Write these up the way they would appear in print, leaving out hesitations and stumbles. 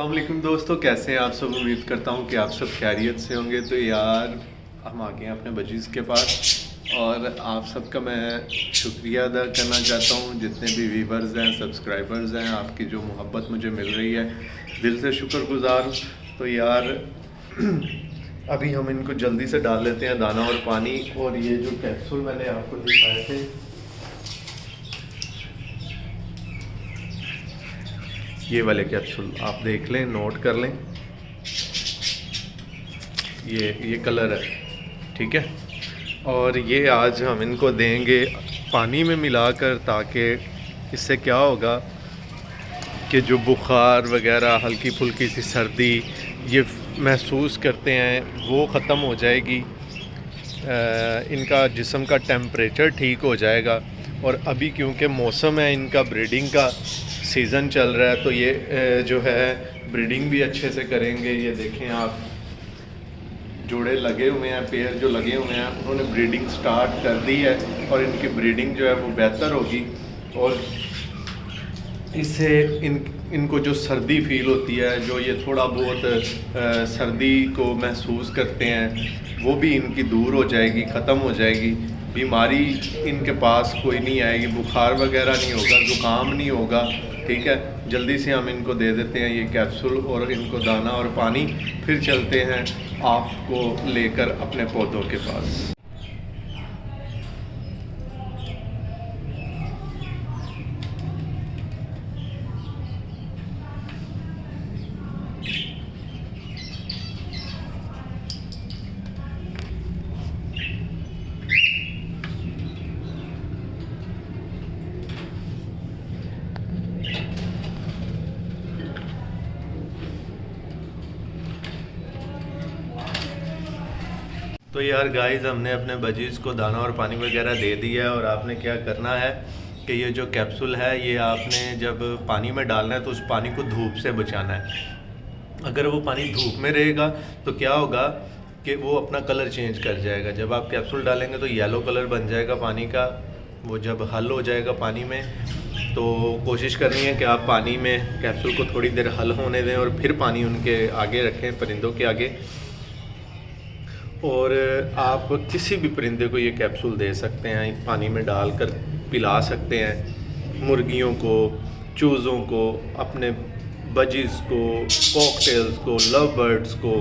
अस्सलाम वालेकुम दोस्तों, कैसे हैं आप सब। उम्मीद करता हूं कि आप सब खैरियत से होंगे। तो यार हम आ गए हैं अपने बजीज़ के पास और आप सबका मैं शुक्रिया अदा करना चाहता हूं। जितने भी व्यूवर्स हैं, सब्सक्राइबर्स हैं, आपकी जो मोहब्बत मुझे मिल रही है, दिल से शुक्रगुजार हूं। तो यार अभी हम इनको जल्दी से डाल लेते हैं दाना और पानी। और ये जो कैप्सूल मैंने आपको दिखाए थे, ये वाले कैप्सूल आप देख लें, नोट कर लें। ये कलर है, ठीक है। और ये आज हम इनको देंगे पानी में मिलाकर, ताकि इससे क्या होगा कि जो बुखार वगैरह, हल्की फुल्की सी सर्दी ये महसूस करते हैं वो ख़त्म हो जाएगी। इनका जिस्म का टेम्परेचर ठीक हो जाएगा। और अभी क्योंकि मौसम है, इनका ब्रीडिंग का सीज़न चल रहा है, तो ये जो है ब्रीडिंग भी अच्छे से करेंगे। ये देखें आप, जोड़े लगे हुए हैं, पेयर जो लगे हुए हैं, उन्होंने ब्रीडिंग स्टार्ट कर दी है और इनकी ब्रीडिंग जो है वो बेहतर होगी। और इससे इनको जो सर्दी फील होती है, जो ये थोड़ा बहुत सर्दी को महसूस करते हैं, वो भी इनकी दूर हो जाएगी, ख़त्म हो जाएगी। बीमारी इनके पास कोई नहीं आएगी, बुखार वगैरह नहीं होगा, ज़ुकाम नहीं होगा, ठीक है। जल्दी से हम इनको दे देते हैं ये कैप्सूल और इनको दाना और पानी। फिर चलते हैं आपको लेकर अपने पौधों के पास। तो यार गाइस, हमने अपने बजीज़ को दाना और पानी वगैरह दे दिया है। और आपने क्या करना है कि ये जो कैप्सूल है, ये आपने जब पानी में डालना है तो उस पानी को धूप से बचाना है। अगर वो पानी धूप में रहेगा तो क्या होगा कि वो अपना कलर चेंज कर जाएगा। जब आप कैप्सूल डालेंगे तो येलो कलर बन जाएगा पानी का। वो जब हल हो जाएगा पानी में, तो कोशिश करनी है कि आप पानी में कैप्सूल को थोड़ी देर हल होने दें और फिर पानी उनके आगे रखें, परिंदों के आगे। और आप किसी भी परिंदे को ये कैप्सूल दे सकते हैं, पानी में डालकर पिला सकते हैं। मुर्गियों को, चूज़ों को, अपने बजीज़ को, कॉकटेल्स को, लव बर्ड्स को,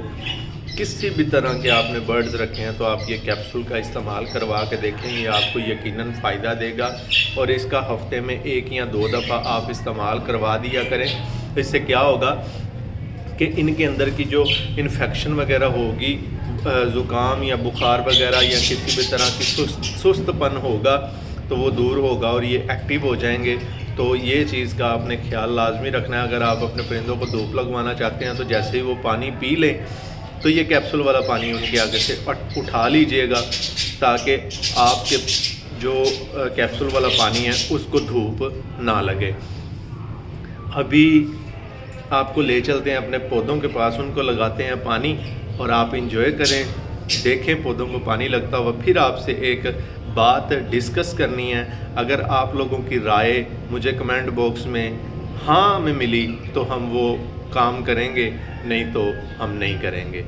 किसी भी तरह के आपने बर्ड्स रखे हैं तो आप ये कैप्सूल का इस्तेमाल करवा के देखें। ये आपको यकीनन फ़ायदा देगा। और इसका हफ्ते में 1 या 2 दफ़ा आप इस्तेमाल करवा दिया करें। इससे क्या होगा कि इनके अंदर की जो इन्फेक्शन वगैरह होगी, ज़ुकाम या बुखार वगैरह या किसी भी तरह की सुस्तपन होगा, तो वो दूर होगा और ये एक्टिव हो जाएंगे। तो ये चीज़ का आपने ख्याल लाजमी रखना है। अगर आप अपने परिंदों को धूप लगवाना चाहते हैं तो जैसे ही वो पानी पी लें तो ये कैप्सूल वाला पानी उनके आगे से उठा लीजिएगा, ताकि आपके जो कैप्सूल वाला पानी है उसको धूप ना लगे। अभी आपको ले चलते हैं अपने पौधों के पास, उनको लगाते हैं पानी और आप इंजॉय करें, देखें पौधों को पानी लगता हुआ। फिर आपसे एक बात डिस्कस करनी है। अगर आप लोगों की राय मुझे कमेंट बॉक्स में हाँ में मिली तो हम वो काम करेंगे, नहीं तो हम नहीं करेंगे।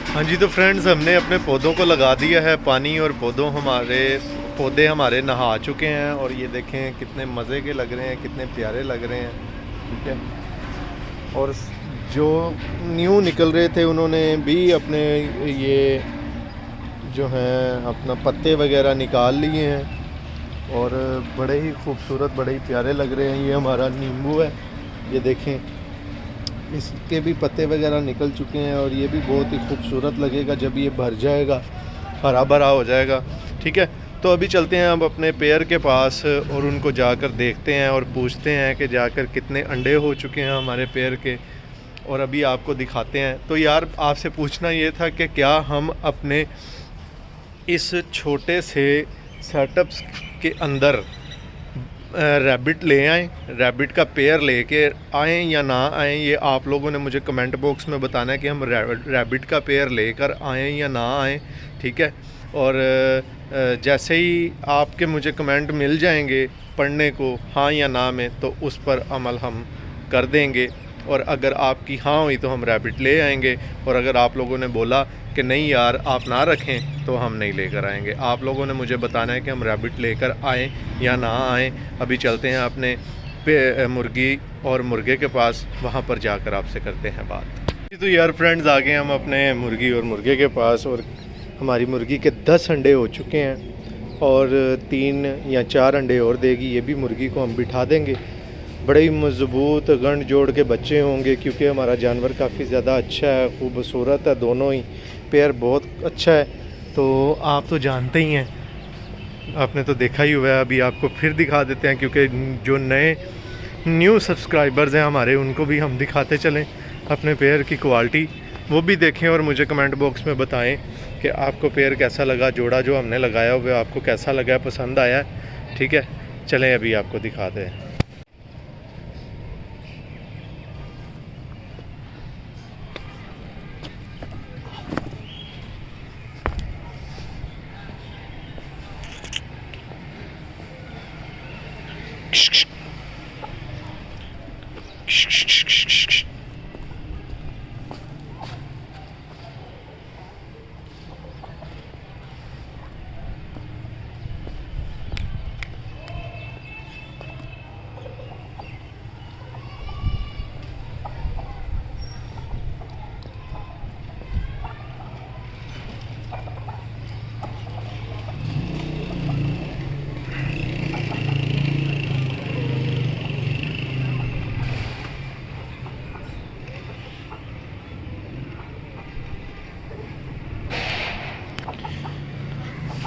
हाँ जी, तो फ्रेंड्स, हमने अपने पौधों को लगा दिया है पानी और पौधे हमारे नहा चुके हैं। और ये देखें कितने मज़े के लग रहे हैं, कितने प्यारे लग रहे हैं, ठीक है। और जो न्यू निकल रहे थे उन्होंने भी अपने ये जो हैं अपना पत्ते वगैरह निकाल लिए हैं और बड़े ही खूबसूरत, बड़े ही प्यारे लग रहे हैं। ये हमारा नींबू है, ये देखें, इसके भी पत्ते वगैरह निकल चुके हैं और ये भी बहुत ही खूबसूरत लगेगा जब ये भर जाएगा, हरा भरा हो जाएगा। ठीक है, तो अभी चलते हैं अब अपने पेड़ के पास और उनको जाकर देखते हैं और पूछते हैं कि जाकर कितने अंडे हो चुके हैं हमारे पेड़ के, और अभी आपको दिखाते हैं। तो यार आपसे पूछना ये था कि क्या हम अपने इस छोटे से सेटअप्स के अंदर रैबिट ले आएँ, रैबिट का पेयर लेके आएँ या ना आएँ, ये आप लोगों ने मुझे कमेंट बॉक्स में बताना है कि हम रैबिट का पेयर लेकर आएँ या ना आएँ। ठीक है, और जैसे ही आपके मुझे कमेंट मिल जाएंगे पढ़ने को हाँ या ना में, तो उस पर अमल हम कर देंगे। और अगर आपकी हाँ हुई तो हम रैबिट ले आएंगे, और अगर आप लोगों ने बोला कि नहीं यार आप ना रखें तो हम नहीं लेकर आएंगे। आप लोगों ने मुझे बताना है कि हम रैबिट लेकर आएँ या ना आएँ। अभी चलते हैं अपने मुर्गी और मुर्गे के पास, वहाँ पर जाकर आपसे करते हैं बात। तो यार फ्रेंड्स, आ गए हम अपने मुर्गी और मुर्गे के पास, और हमारी मुर्गी के 10 अंडे हो चुके हैं और 3 या 4 अंडे और देगी। ये भी मुर्गी को हम बिठा देंगे। बड़े ही मजबूत गंढ जोड़ के बच्चे होंगे, क्योंकि हमारा जानवर काफ़ी ज़्यादा अच्छा है, खूबसूरत है, दोनों ही पेयर बहुत अच्छा है। तो आप तो जानते ही हैं, आपने तो देखा ही हुआ है। अभी आपको फिर दिखा देते हैं, क्योंकि जो नए न्यू सब्सक्राइबर्स हैं हमारे, उनको भी हम दिखाते चलें अपने पेयर की क्वालिटी, वो भी देखें और मुझे कमेंट बॉक्स में बताएं कि आपको पेयर कैसा लगा, जोड़ा जो हमने लगाया हुआ आपको कैसा लगा, पसंद आया। ठीक है, चलें अभी आपको दिखाते हैं।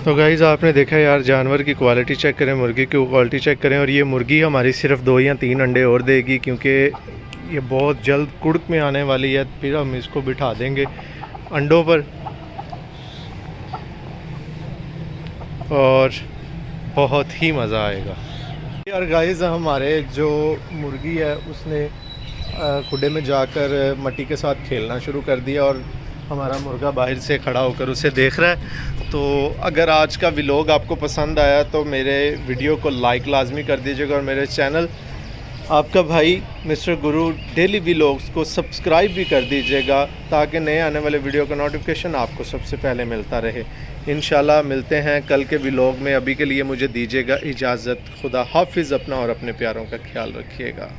तो गाइज़ आपने देखा यार, जानवर की क्वालिटी चेक करें, मुर्गी की क्वालिटी चेक करें। और ये मुर्गी हमारी सिर्फ 2 या 3 अंडे और देगी, क्योंकि ये बहुत जल्द कुड़क में आने वाली है। फिर हम इसको बिठा देंगे अंडों पर और बहुत ही मज़ा आएगा यार। गाइज़ हमारे जो मुर्गी है उसने खुडे में जाकर मट्टी के साथ खेलना शुरू कर दिया, और हमारा मुर्गा बाहर से खड़ा होकर उसे देख रहा है। तो अगर आज का व्लॉग आपको पसंद आया तो मेरे वीडियो को लाइक लाजमी कर दीजिएगा, और मेरे चैनल आपका भाई मिस्टर गुरु डेली व्लॉग्स को सब्सक्राइब भी कर दीजिएगा, ताकि नए आने वाले वीडियो का नोटिफिकेशन आपको सबसे पहले मिलता रहे। इंशाल्लाह मिलते हैं कल के व्लॉग में। अभी के लिए मुझे दीजिएगा इजाज़त। खुदा हाफिज़। अपना और अपने प्यारों का ख्याल रखिएगा।